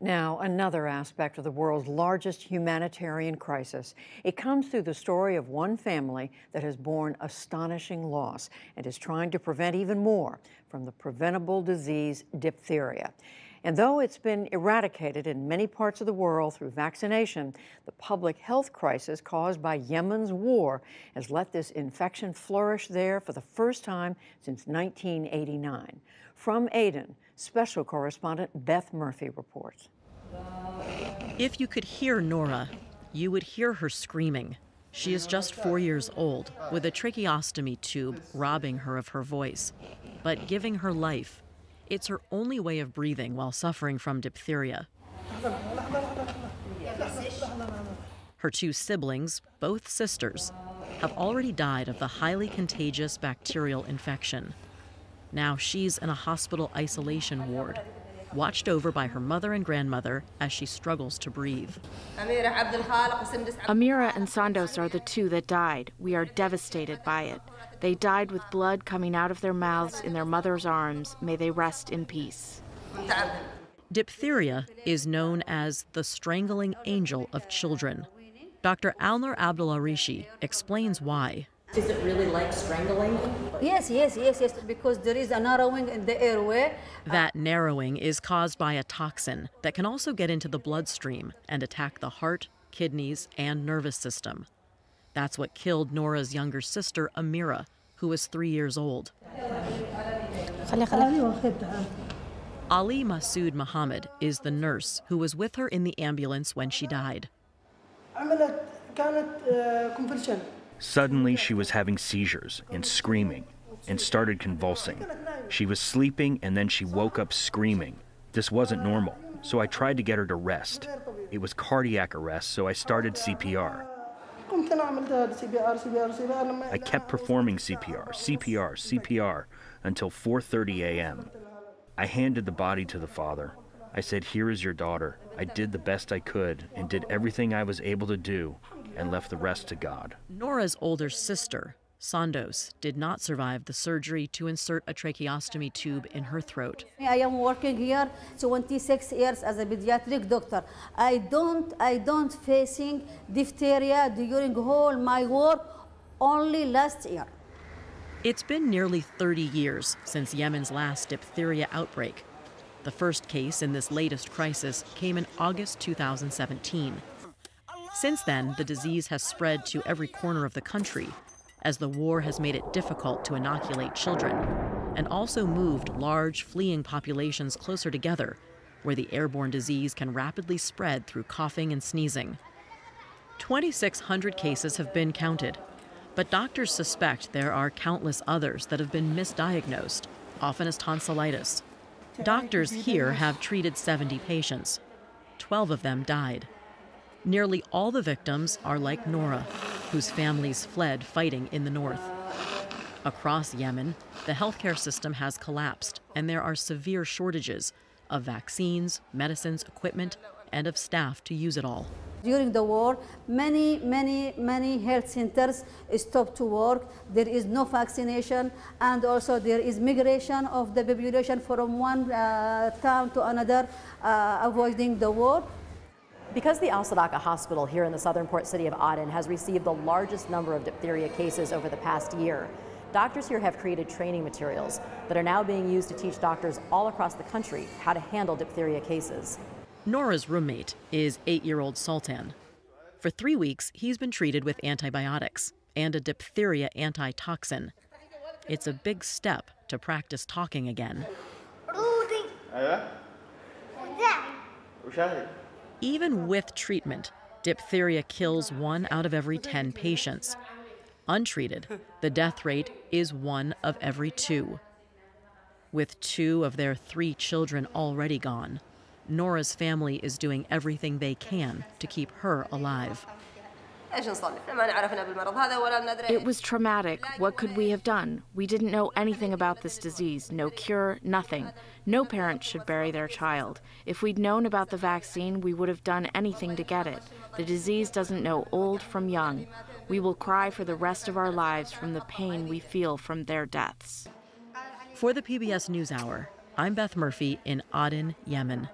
Now, another aspect of the world's largest humanitarian crisis. It comes through the story of one family that has borne astonishing loss and is trying to prevent even more from the preventable disease diphtheria. And though it's been eradicated in many parts of the world through vaccination, the public health crisis caused by Yemen's war has let this infection flourish there for the first time since 1989. From Aden, special correspondent Beth Murphy reports. If you could hear Nora, you would hear her screaming. She is just 4 years old, with a tracheostomy tube robbing her of her voice, but giving her life. It's her only way of breathing while suffering from diphtheria. Her two siblings, both sisters, have already died of the highly contagious bacterial infection. Now she's in a hospital isolation ward, watched over by her mother and grandmother as she struggles to breathe. Amira and Sandos are the two that died. We are devastated by it. They died with blood coming out of their mouths in their mother's arms. May they rest in peace. Diphtheria is known as the strangling angel of children. Dr. Alnur Abdularishi explains why. Is it really like strangling? Yes, because there is a narrowing in the airway. That narrowing is caused by a toxin that can also get into the bloodstream and attack the heart, kidneys, and nervous system. That's what killed Nora's younger sister, Amira, who was 3 years old. Ali Masood Muhammad is the nurse who was with her in the ambulance when she died. Suddenly, she was having seizures and screaming and started convulsing. She was sleeping and then she woke up screaming. This wasn't normal, so I tried to get her to rest. It was cardiac arrest, so I started CPR. I kept performing CPR until 4:30 a.m. I handed the body to the father. I said, "Here is your daughter. I did the best I could and did everything I was able to do and left the rest to God." Nora's older sister, Sandos, did not survive the surgery to insert a tracheostomy tube in her throat. I am working here 26 years as a pediatric doctor. I don't facing diphtheria during whole my work, only last year. It's been nearly 30 years since Yemen's last diphtheria outbreak. The first case in this latest crisis came in August 2017. Since then, the disease has spread to every corner of the country, as the war has made it difficult to inoculate children, and also moved large, fleeing populations closer together, where the airborne disease can rapidly spread through coughing and sneezing. 2,600 cases have been counted, but doctors suspect there are countless others that have been misdiagnosed, often as tonsillitis. Doctors here have treated 70 patients. 12 of them died. Nearly all the victims are like Nora, whose families fled fighting in the north. Across Yemen, the healthcare system has collapsed, and there are severe shortages of vaccines, medicines, equipment, and of staff to use it all. During the war, many health centers stopped to work. There is no vaccination, and also there is migration of the population from one town to another, avoiding the war. Because the Al Sadaka Hospital here in the southern port city of Aden has received the largest number of diphtheria cases over the past year, doctors here have created training materials that are now being used to teach doctors all across the country how to handle diphtheria cases. Nora's roommate is 8-year-old Sultan. For 3 weeks, he's been treated with antibiotics and a diphtheria antitoxin. It's a big step to practice talking again. Even with treatment, diphtheria kills 1 out of every 10 patients. Untreated, the death rate is 1 of every 2. With 2 of their 3 children already gone, Nora's family is doing everything they can to keep her alive. It was traumatic. What could we have done? We didn't know anything about this disease. No cure, nothing. No parent should bury their child. If we'd known about the vaccine, we would have done anything to get it. The disease doesn't know old from young. We will cry for the rest of our lives from the pain we feel from their deaths. For the PBS NewsHour, I'm Beth Murphy in Aden, Yemen.